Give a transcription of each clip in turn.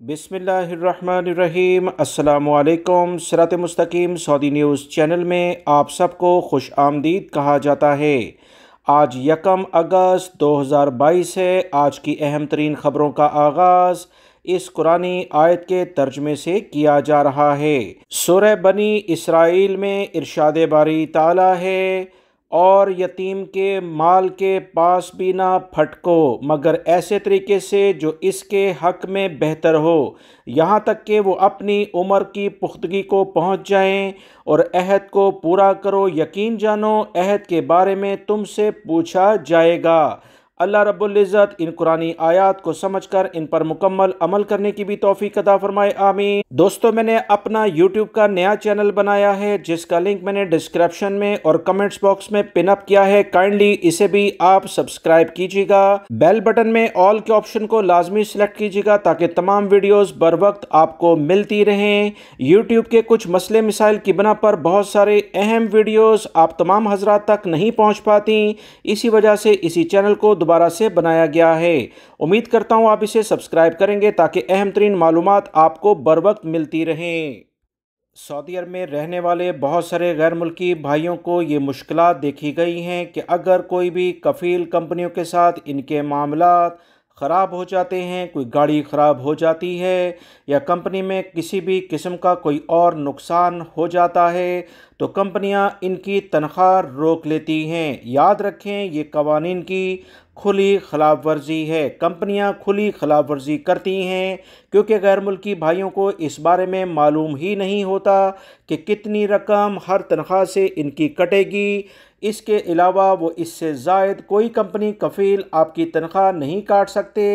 बिस्मिल्लाहिर्रहमानिर्रहीम। अस्सलामुअलैकुम। सिरात मुस्तकीम सऊदी न्यूज़ चैनल में आप सबको खुश आमदीद कहा जाता है। आज 1 अगस्त 2022 है। आज की अहम तरीन ख़बरों का आगाज़ इस कुरानी आयत के तर्जमे से किया जा रहा है। सूरह बनी इसराइल में इरशाद बारी ताला है, और यतीम के माल के पास भी ना फटको मगर ऐसे तरीके से जो इसके हक में बेहतर हो, यहाँ तक कि वो अपनी उम्र की पुख्तगी को पहुँच जाएं, और अहद को पूरा करो। यकीन जानो अहद के बारे में तुमसे पूछा जाएगा। अल्लाह रब्बुल इज़्ज़त इन कुरानी आयात को समझकर इन पर मुकम्मल अमल करने की भी तौफीक अता फरमाए, आमीन। दोस्तों, मैंने अपना यूट्यूब का नया चैनल बनाया है जिसका लिंक मैंने डिस्क्रिप्शन में और कमेंट्स बॉक्स में पिन अप किया है। काइंडली इसे भी आप सब्सक्राइब कीजिएगा। बेल बटन में ऑल के ऑप्शन को लाजमी सिलेक्ट कीजिएगा ताकि तमाम वीडियोस बर वक्त आपको मिलती रहें। यूट्यूब के कुछ मसले मिसाइल की बिना पर बहुत सारे अहम वीडियोस आप तमाम हजरात तक नहीं पहुँच पाती, इसी वजह से इसी चैनल को दोबारा से बनाया गया है। उम्मीद करता हूं आप इसे सब्सक्राइब करेंगे ताकि अहम तरीन मालूमात आपको बर वक्त मिलती रहें। सऊदी अरब में रहने वाले बहुत सारे गैर मुल्की भाइयों को ये मुश्किलात देखी गई हैं कि अगर कोई भी कफ़ील कंपनियों के साथ इनके मामलात ख़राब हो जाते हैं, कोई गाड़ी ख़राब हो जाती है या कंपनी में किसी भी किस्म का कोई और नुकसान हो जाता है, तो कंपनियां इनकी तनख्वाह रोक लेती हैं। याद रखें, ये कवानीन की खुली खिलाफ वर्जी है। कंपनियां खुली खिलाफ वर्जी करती हैं क्योंकि गैर मुल्की भाइयों को इस बारे में मालूम ही नहीं होता कि कितनी रकम हर तनख्वाह से इनकी कटेगी। इसके अलावा वो इससे ज़ायद कोई कंपनी कफ़ील आपकी तनख्वाह नहीं काट सकते।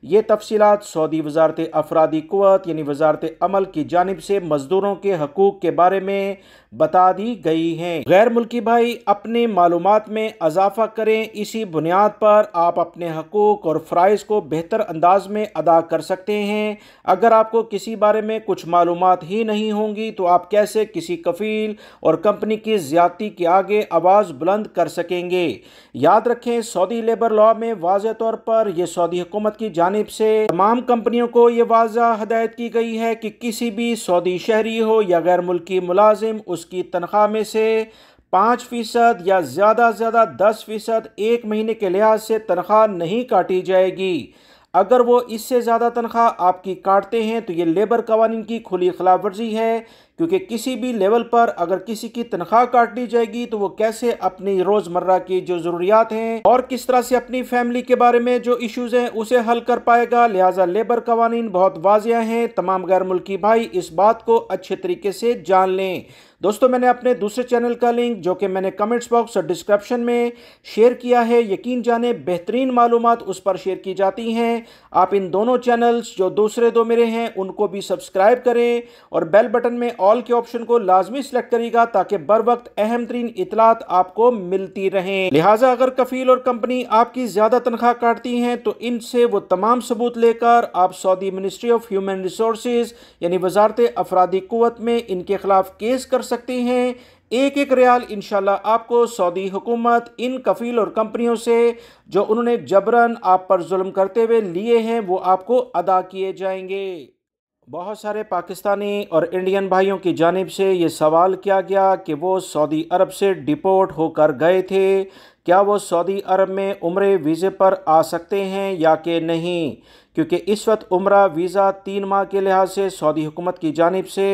ये तफसीलात सऊदी वजारत अफरादी क़ुव्वत यानी वजारत अमल की जानिब से मज़दूरों के हकूक़ के बारे में बता दी गई हैं। गैर मुल्की भाई अपने मालूमात में इजाफ़ा करें, इसी बुनियाद पर आप अपने हकूक़ और फ़राइज़ को बेहतर अंदाज में अदा कर सकते हैं। अगर आपको किसी बारे में कुछ मालूमात ही नहीं होंगी तो आप कैसे किसी कफ़ील और कंपनी की ज़्यादती के आगे आवाज़ बुलंद कर सकेंगे। याद रखें, सऊदी लेबर लॉ में वाज़ेह तौर पर यह सऊदी हुकूमत की जानिब से तमाम कंपनियों को ये वाज़ेह हदायत की गई है कि किसी भी सऊदी शहरी हो या गैर मुल्की मुलाजिम उसकी तनख्वाह में से 5% या ज़्यादा से ज़्यादा 10% एक महीने के लिहाज से तनख्वाह नहीं काटी जाएगी। अगर वो इससे ज़्यादा तनख्वाह आपकी काटते हैं तो ये लेबर कवानीन की खुली खिलाफ वर्जी है, क्योंकि किसी भी लेवल पर अगर किसी की तनख्वाह काट ली जाएगी तो वो कैसे अपनी रोज़मर्रा की जो ज़रूरियात हैं और किस तरह से अपनी फैमिली के बारे में जो इश्यूज़ हैं उसे हल कर पाएगा। लिहाजा लेबर कवानीन बहुत वाज़ेह हैं। तमाम गैर मुल्की भाई इस बात को अच्छे तरीके से जान लें। दोस्तों, मैंने अपने दूसरे चैनल का लिंक जो कि मैंने कमेंट्स बॉक्स और डिस्क्रिप्शन में शेयर किया है, यकीन जाने बेहतरीन मालूमात उस पर शेयर की जाती हैं। आप इन दोनों चैनल्स जो दूसरे दो मेरे हैं उनको भी सब्सक्राइब करें और बेल बटन में ऑल के ऑप्शन को लाजमी सिलेक्ट करिएगा ताकि बर वक्त अहम तरीन इतलात आपको मिलती रहें। लिहाजा अगर कफील और कंपनी आपकी ज़्यादा तनख्वाह काटती हैं तो इनसे वो तमाम सबूत लेकर आप Saudi ministry of human resources यानी वजारत अफरादी क़ुव्वत में इनके खिलाफ केस कर सकते हैं। एक एक रियाल इंशाल्लाह आपको सऊदी हुकूमत इन कफील और कंपनियों से जो उन्होंने जबरन आप पर जुल्म करते हुए लिए हैं वो आपको अदा किए जाएंगे। बहुत सारे पाकिस्तानी और इंडियन भाइयों की जानिब से ये सवाल किया गया कि वो सऊदी अरब से डिपोर्ट होकर गए थे, क्या वो सऊदी अरब में उम्रे वीज़े पर आ सकते हैं या कि नहीं, क्योंकि इस वक्त उम्रा वीज़ा 3 माह के लिहाज से सऊदी हुकूमत की जानिब से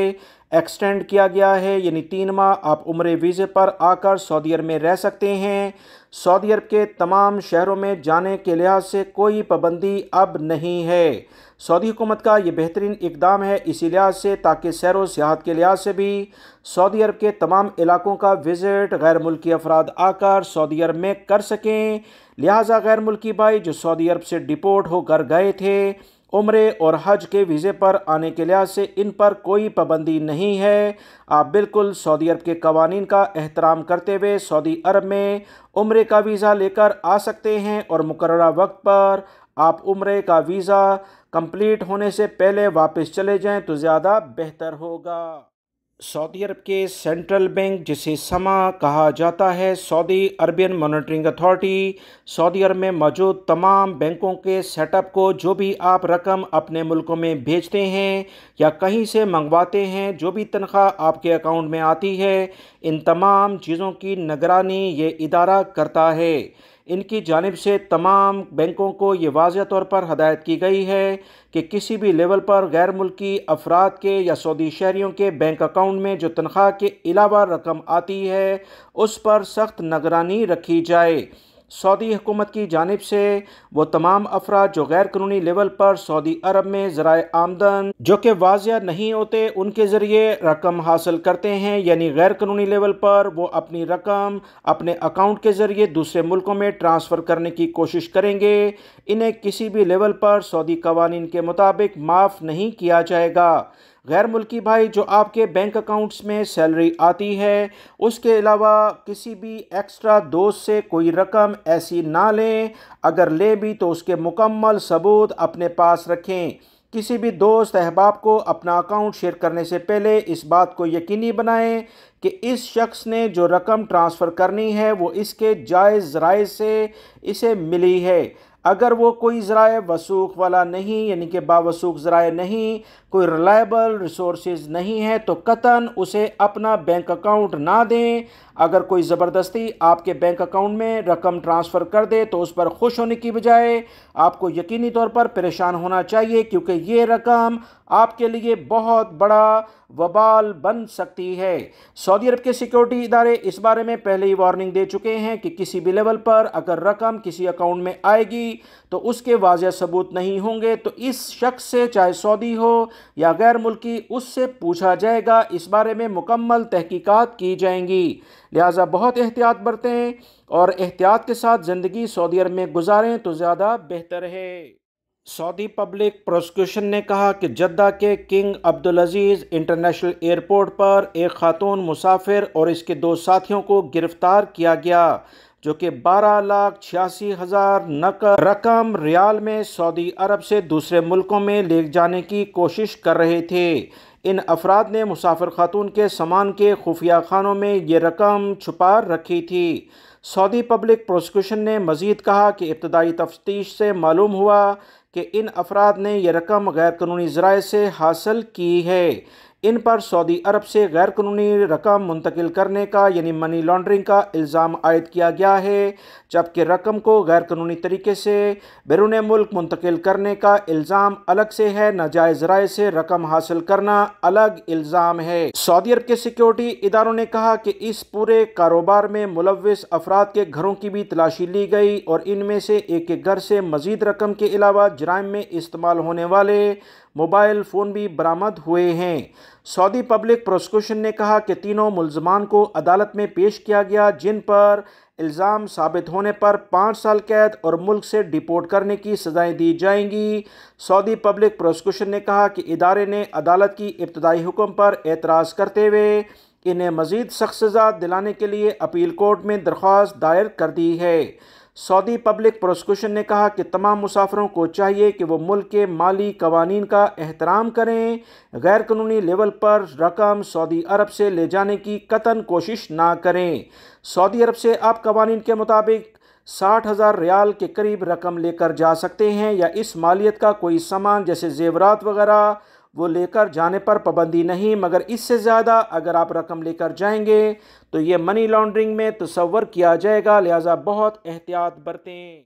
एक्सटेंड किया गया है। यानी 3 माह आप उम्रे वीज़े पर आकर सऊदी अरब में रह सकते हैं। सऊदी अरब के तमाम शहरों में जाने के लिहाज से कोई पाबंदी अब नहीं है। सऊदी हुकूमत का ये बेहतरीन इकदाम है इसी लिहाज से ताकि सैर व सियाहत के लिहाज से भी सऊदी अरब के तमाम इलाकों का विज़िट गैर मुल्की अफराद आकर सऊदी अरब में कर सकें। लिहाजा गैर मुल्की भाई जो सऊदी अरब से डिपोर्ट होकर गए थे, उम्रे और हज के वीज़े पर आने के लिहाज से इन पर कोई पाबंदी नहीं है। आप बिल्कुल सऊदी अरब के कवानीन का एहतराम करते हुए सऊदी अरब में उम्रे का वीज़ा लेकर आ सकते हैं और मुकर्ररा वक्त पर आप उम्रे का वीज़ा कंप्लीट होने से पहले वापस चले जाएं तो ज़्यादा बेहतर होगा। सऊदी अरब के सेंट्रल बैंक, जिसे समा कहा जाता है, सऊदी अरबियन मॉनिटरिंग अथॉरिटी, सऊदी अरब में मौजूद तमाम बैंकों के सेटअप को, जो भी आप रकम अपने मुल्कों में भेजते हैं या कहीं से मंगवाते हैं, जो भी तनख्वाह आपके अकाउंट में आती है, इन तमाम चीज़ों की निगरानी ये इदारा करता है। इनकी जानिब से तमाम बैंकों को ये वाज़ह तौर पर हदायत की गई है कि किसी भी लेवल पर गैर मुल्की अफराद के या सऊदी शहरियों के बैंक अकाउंट में जो तनख्वाह के अलावा रकम आती है, उस पर सख्त निगरानी रखी जाए। सऊदी हुकूमत की जानिब से वो तमाम अफराद जो गैर कानूनी लेवल पर सऊदी अरब में ज़राए आमदन जो कि वाज़िया नहीं होते, उनके ज़रिए रकम हासिल करते हैं, यानी गैर कानूनी लेवल पर वो अपनी रकम अपने अकाउंट के ज़रिए दूसरे मुल्कों में ट्रांसफ़र करने की कोशिश करेंगे, इन्हें किसी भी लेवल पर सऊदी कवानीन के मुताबिक माफ़ नहीं किया जाएगा। गैर मुल्की भाई, जो आपके बैंक अकाउंट्स में सैलरी आती है, उसके अलावा किसी भी एक्स्ट्रा दोस्त से कोई रकम ऐसी ना लें। अगर ले भी तो उसके मुकम्मल सबूत अपने पास रखें। किसी भी दोस्त अहबाब को अपना अकाउंट शेयर करने से पहले इस बात को यकीनी बनाएं कि इस शख्स ने जो रकम ट्रांसफ़र करनी है वो इसके जायज़ ज़राए से इसे मिली है। अगर वो कोई ज़राए वसूख वाला नहीं, यानी कि बावसूख ज़राए नहीं, कोई रिलायबल रिसोर्सेज नहीं है, तो कतन उसे अपना बैंक अकाउंट ना दें। अगर कोई ज़बरदस्ती आपके बैंक अकाउंट में रकम ट्रांसफ़र कर दे तो उस पर खुश होने की बजाय आपको यकीनी तौर पर परेशान होना चाहिए, क्योंकि ये रकम आपके लिए बहुत बड़ा वबाल बन सकती है। सऊदी अरब के सिक्योरिटी इदारे इस बारे में पहले ही वार्निंग दे चुके हैं कि किसी भी लेवल पर अगर रकम किसी अकाउंट में आएगी तो उसके वाज़िया सबूत नहीं होंगे तो इस शख्स से, चाहे सऊदी हो या गैर मुल्की, उससे पूछा जाएगा। इस बारे में मुकम्मल तहकीकात की जाएंगी। लिहाजा बहुत एहतियात बरतें और एहतियात के साथ ज़िंदगी सऊदी अरब में गुजारें तो ज़्यादा बेहतर है। सऊदी पब्लिक प्रोसिक्यूशन ने कहा कि जद्दा के किंग अब्दुल अजीज़ इंटरनेशनल एयरपोर्ट पर एक खातून मुसाफिर और इसके दो साथियों को गिरफ्तार किया गया, जो कि 12,86,000 नकद रकम रियाल में सऊदी अरब से दूसरे मुल्कों में ले जाने की कोशिश कर रहे थे। इन अफराद ने मुसाफिर खातून के सामान के खुफिया खानों में ये रकम छुपा रखी थी। सऊदी पब्लिक प्रोसिक्यूशन ने मज़ीद कहा कि इब्तदाई तफ्तीश से मालूम हुआ कि इन अफराद ने यह रकम गैर कानूनी ज़राए से हासिल की है। इन पर सऊदी अरब से गैर कानूनी रकम मुंतकिल करने का, यानी मनी लॉन्ड्रिंग का इल्ज़ाम आयद किया गया है, जबकि रकम को गैर कानूनी तरीके से बैरून मुल्क मुंतकिल करने का इल्ज़ाम अलग से है। नाजायज़ ज़राए से रकम हासिल करना अलग इल्ज़ाम है। सऊदी अरब के सिक्योरिटी इदारों ने कहा कि इस पूरे कारोबार में मुलव्विस अफराद के घरों की भी तलाशी ली गई और इनमें से एक एक घर से मज़ीद रकम के अलावा जराइम में इस्तेमाल होने वाले मोबाइल फ़ोन भी बरामद हुए हैं। सऊदी पब्लिक प्रोसिक्यूशन ने कहा कि तीनों मुल्ज़मान को अदालत में पेश किया गया, जिन पर इल्ज़ाम साबित होने पर 5 साल कैद और मुल्क से डिपोर्ट करने की सज़ाएं दी जाएंगी। सऊदी पब्लिक प्रोसिक्यूशन ने कहा कि इदारे ने अदालत की इब्तदाई हुक्म पर एतराज़ करते हुए इन्हें मज़ीद सख्त सज़ा दिलाने के लिए अपील कोर्ट में दरख्वास्त दायर कर दी है। सऊदी पब्लिक प्रोसिक्यूशन ने कहा कि तमाम मुसाफिरों को चाहिए कि वो मुल्क के माली कवानीन का एहतराम करें, गैर कानूनी लेवल पर रकम सऊदी अरब से ले जाने की कतन कोशिश ना करें। सऊदी अरब से आप कवानीन के मुताबिक 60,000 रियाल के करीब रकम लेकर जा सकते हैं, या इस मालियत का कोई सामान जैसे जेवरात वगैरह वो लेकर जाने पर पाबंदी नहीं, मगर इससे ज़्यादा अगर आप रकम लेकर जाएंगे तो ये मनी लॉन्ड्रिंग में तस्वर किया जाएगा। लिहाजा बहुत एहतियात बरतें।